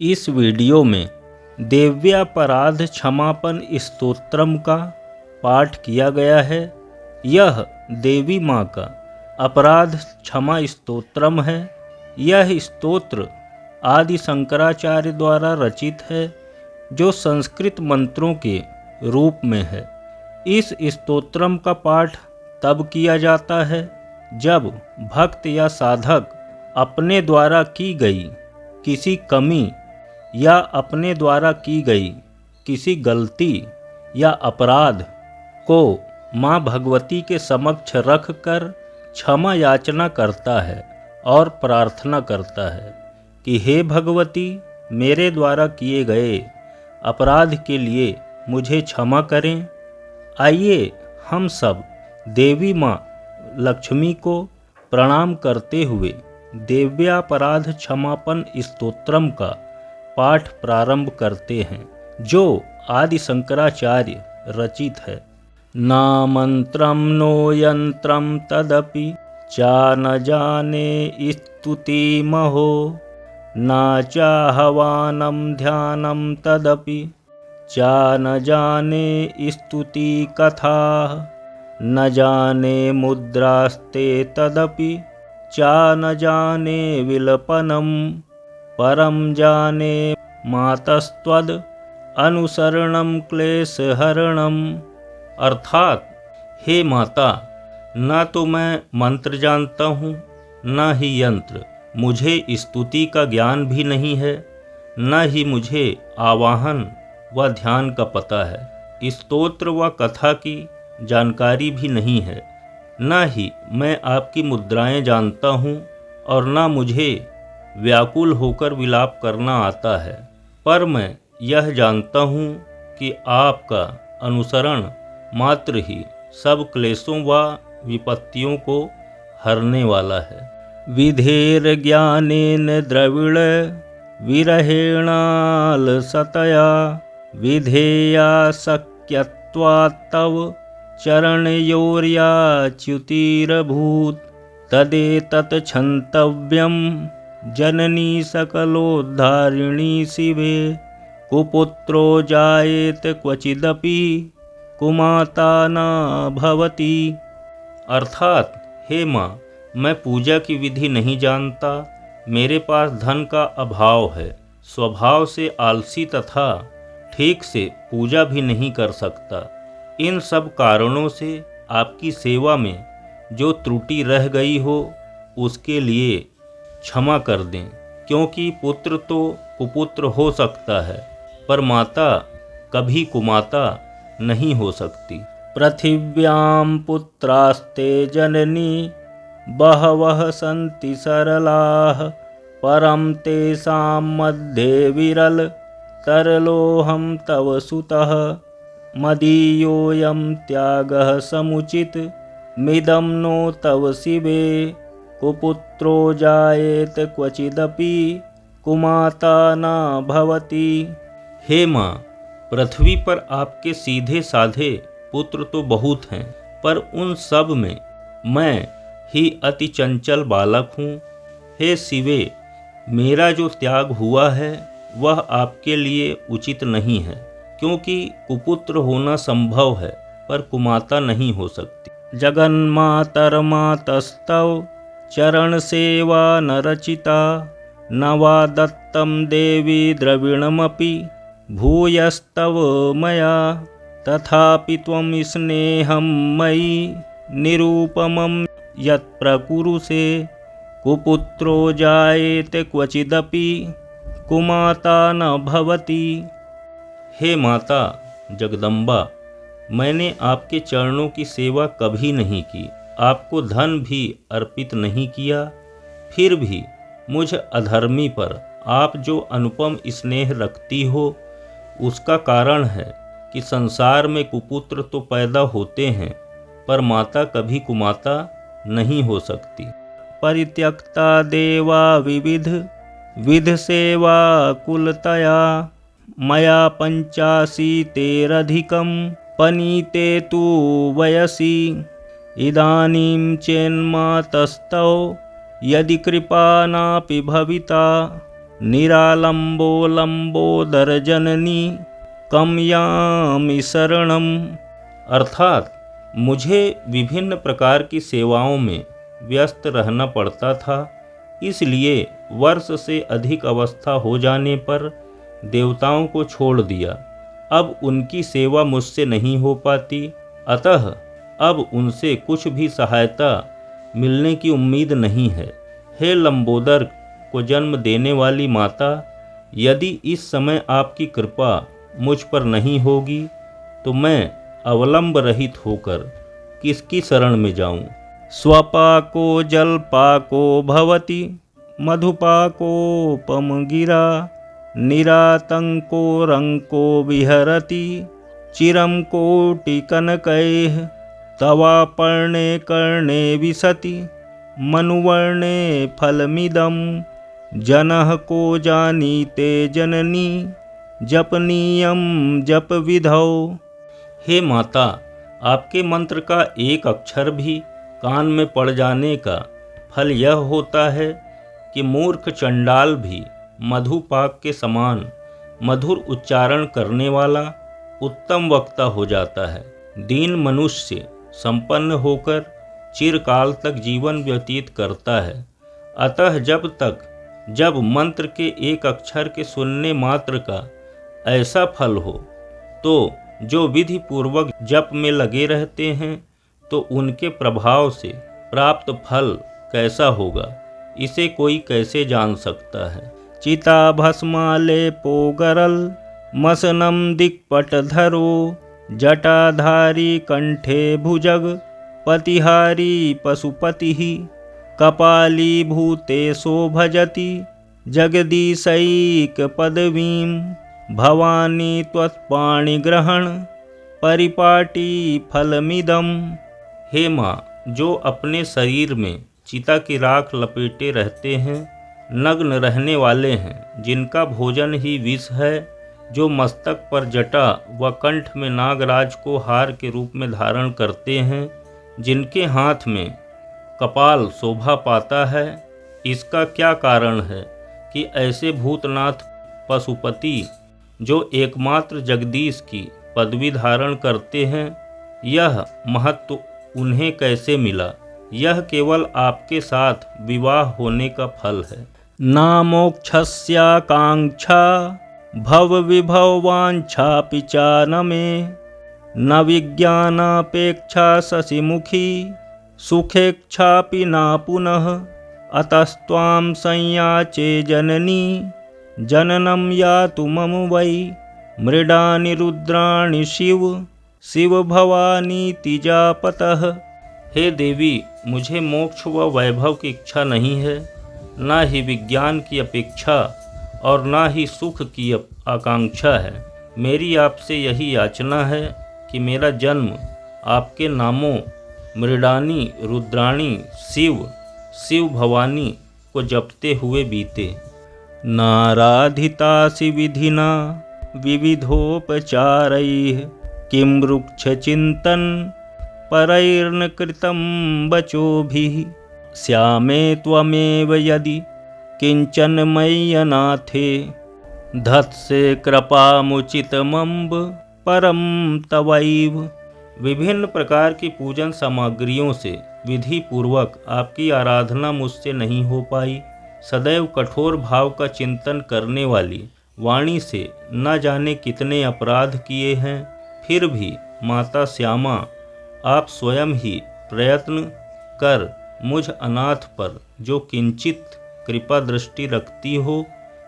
इस वीडियो में देव्यापराध क्षमापन स्तोत्रम का पाठ किया गया है। यह देवी माँ का अपराध क्षमा स्तोत्रम है। यह स्तोत्र आदि शंकराचार्य द्वारा रचित है, जो संस्कृत मंत्रों के रूप में है। इस स्तोत्रम का पाठ तब किया जाता है जब भक्त या साधक अपने द्वारा की गई किसी कमी या अपने द्वारा की गई किसी गलती या अपराध को माँ भगवती के समक्ष रख कर क्षमा याचना करता है और प्रार्थना करता है कि हे भगवती, मेरे द्वारा किए गए अपराध के लिए मुझे क्षमा करें। आइए हम सब देवी माँ लक्ष्मी को प्रणाम करते हुए देव्यापराध क्षमापन स्तोत्रम का पाठ प्रारंभ करते हैं, जो आदि शंकराचार्य रचित है। ना मंत्रम नो यंत्रम तदपि चा न जाने स्तुति महो, ना चाहवानम ध्यानम तदपि चा न जाने स्तुति कथा, न जाने मुद्रास्ते तदपि चा न जाने विलपनम, परम जाने मातस्त्वद अनुसरणम क्लेशहरणम। अर्थात, हे माता, न तो मैं मंत्र जानता हूँ, न ही यंत्र। मुझे स्तुति का ज्ञान भी नहीं है, न ही मुझे आवाहन व ध्यान का पता है। स्तोत्र व कथा की जानकारी भी नहीं है। न ही मैं आपकी मुद्राएं जानता हूँ और न मुझे व्याकुल होकर विलाप करना आता है। पर मैं यह जानता हूँ कि आपका अनुसरण मात्र ही सब क्लेशों व विपत्तियों को हरने वाला है। विधेर ज्ञानेन द्रविड़ विरहेणाल सतया, विधेया शक्यत्वात्तव चरणयोर्याच्युतिरभूत्, तदेतत् क्षन्तव्यं जननी सकलोद्धारिणी शिवे, कुपुत्रो जायेत क्वचिदपि कुमाता न भवति। अर्थात, हे माँ, मैं पूजा की विधि नहीं जानता। मेरे पास धन का अभाव है, स्वभाव से आलसी तथा ठीक से पूजा भी नहीं कर सकता। इन सब कारणों से आपकी सेवा में जो त्रुटि रह गई हो, उसके लिए क्षमा कर दें। क्योंकि पुत्र तो कुपुत्र हो सकता है, पर माता कभी कुमाता नहीं हो सकती। पृथिव्यां पुत्रास्ते जननी बहवः सन्ति सरलाः, परं तेषां मध्ये विरल तरलोऽहं तव सुतः, मदीयोऽयं त्यागः समुचित मिदं नो तव शिवे, कुपुत्रो जायेत क्वचिदपि कुमाता न भवति। हे माँ, पृथ्वी पर आपके सीधे साधे पुत्र तो बहुत हैं, पर उन सब में मैं ही अति चंचल बालक हूँ। हे शिवे, मेरा जो त्याग हुआ है वह आपके लिए उचित नहीं है, क्योंकि कुपुत्र होना संभव है पर कुमाता नहीं हो सकती। जगन्मातर्मातस्तव चरण सेवा न रचिता, न वा दत्तं देवी द्रविणमपि भूयस्तव मया, तथापि त्वं स्नेहं मयि निरूपमं यत्प्रकुरुषे, कुपुत्रो जायेत क्वचिदपि कुमाता न भवति। हे माता जगदम्बा, मैंने आपके चरणों की सेवा कभी नहीं की, आपको धन भी अर्पित नहीं किया। फिर भी मुझ अधर्मी पर आप जो अनुपम स्नेह रखती हो, उसका कारण है कि संसार में कुपुत्र तो पैदा होते हैं, पर माता कभी कुमाता नहीं हो सकती। परित्यक्ता देवा विविध विध सेवा कुलतया, मया 85 पनीते तु वयसि, इदानीं चेन्मातस्तौ यदि कृपा नापि भविता, निरालंबो लंबोदर जननी कम यामि शरणम। अर्थात मुझे विभिन्न प्रकार की सेवाओं में व्यस्त रहना पड़ता था, इसलिए वर्ष से अधिक अवस्था हो जाने पर देवताओं को छोड़ दिया। अब उनकी सेवा मुझसे नहीं हो पाती, अतः अब उनसे कुछ भी सहायता मिलने की उम्मीद नहीं है। हे लंबोदर को जन्म देने वाली माता, यदि इस समय आपकी कृपा मुझ पर नहीं होगी तो मैं अवलंब रहित होकर किसकी शरण में जाऊं। स्वपाको जलपाको भवति मधुपाकोपम गिरा निरातंको रंको विहरति चिरं कोटिकनकैः तवापर्णे कर्णे विशति मनुवर्णे फलमिदं जनः को जानीते जननी जपनीयं जप विधौ। हे माता, आपके मंत्र का एक अक्षर भी कान में पड़ जाने का फल यह होता है कि मूर्ख चंडाल भी मधुपाक के समान मधुर उच्चारण करने वाला उत्तम वक्ता हो जाता है। दीन मनुष्य संपन्न होकर चिरकाल तक जीवन व्यतीत करता है। अतः जब मंत्र के एक अक्षर के सुनने मात्र का ऐसा फल हो, तो जो विधि पूर्वक जप में लगे रहते हैं तो उनके प्रभाव से प्राप्त फल कैसा होगा, इसे कोई कैसे जान सकता है। चिता भस्मालेपो गरल मसनम दिक्पटधरो जटाधारी कंठे भुजग पतिहारी पशुपति कपाली भूतेशो भजति जगदीशैक पदवीं भवानी त्वत्पाणिग्रहण परिपाटी फलमिदम। हे माँ, जो अपने शरीर में चिता की राख लपेटे रहते हैं, नग्न रहने वाले हैं, जिनका भोजन ही विष है, जो मस्तक पर जटा व कंठ में नागराज को हार के रूप में धारण करते हैं, जिनके हाथ में कपाल शोभा पाता है, इसका क्या कारण है कि ऐसे भूतनाथ पशुपति जो एकमात्र जगदीश की पदवी धारण करते हैं, यह महत्व उन्हें कैसे मिला? यह केवल आपके साथ विवाह होने का फल है। ना मोक्षस्याकांक्षा भव विभव वांछापि चा न मे न विज्ञानापेक्षा शशिमुखी सुखेच्छापि ना पुनः अतस्त्वां संयाचे जननी जननं यातु मम वै मृडानि रुद्राणि शिव शिव भवानी तिजापतः। हे देवी, मुझे मोक्ष व वैभव की इच्छा नहीं है, ना ही विज्ञान की अपेक्षा और ना ही सुख की आकांक्षा है। मेरी आपसे यही याचना है कि मेरा जन्म आपके नामों मृडानी रुद्राणी शिव शिव भवानी को जपते हुए बीते। नाराधितासि विधिना विविधोपचारैः किं वृक्षचिन्तन परैर्न कृतं वचोभिः श्यामे त्वमेव यदि किंचन मय्यनाथे धत्से कृपामुचितमम्ब परम तवैव। विभिन्न प्रकार की पूजन सामग्रियों से विधि पूर्वक आपकी आराधना मुझसे नहीं हो पाई। सदैव कठोर भाव का चिंतन करने वाली वाणी से न जाने कितने अपराध किए हैं, फिर भी माता श्यामा, आप स्वयं ही प्रयत्न कर मुझ अनाथ पर जो किंचित कृपा दृष्टि रखती हो,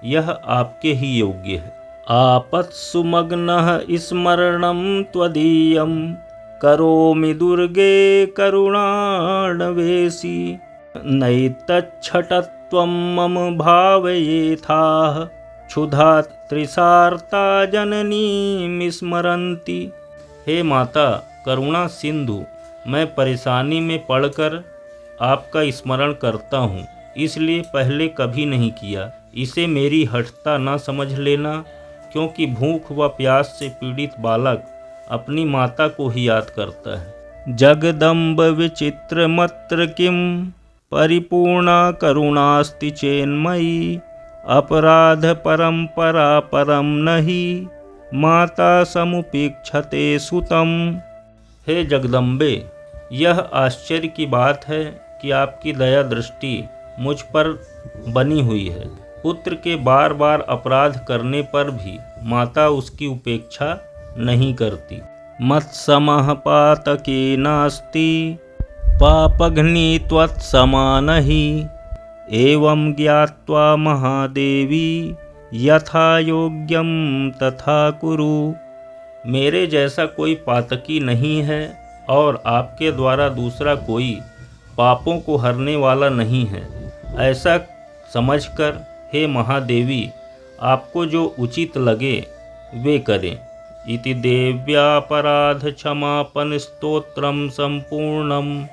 यह आपके ही योग्य है। आपत्सु मग्नः स्मरणं त्वदीयं करोमि दुर्गे करुणाणवेशी नैतच्छटत्वं मम भावयेथाः क्षुधा त्रिसार्ता जननीं स्मरन्ति। हे माता करुणा सिंधु, मैं परेशानी में पड़कर आपका स्मरण करता हूँ, इसलिए पहले कभी नहीं किया। इसे मेरी हठता न समझ लेना, क्योंकि भूख व प्यास से पीड़ित बालक अपनी माता को ही याद करता है। जगदम्ब विचित्रमत्र किं परिपूर्णा करुणास्ति चेन्मयी अपराध परंपरा परम नहीं, माता समुपेक्षते सुतम। हे जगदम्बे, यह आश्चर्य की बात है कि आपकी दया दृष्टि मुझ पर बनी हुई है। पुत्र के बार बार अपराध करने पर भी माता उसकी उपेक्षा नहीं करती। मत्समः पातके नास्ति, पापघ्नि त्वत्समानहि। एवं ज्ञात्वा महादेवी, यथा योग्यम तथा कुरु। मेरे जैसा कोई पातकी नहीं है और आपके द्वारा दूसरा कोई पापों को हरने वाला नहीं है। ऐसा समझकर हे महादेवी, आपको जो उचित लगे वे करें। इति देव्यापराध क्षमापन स्तोत्रम संपूर्णम।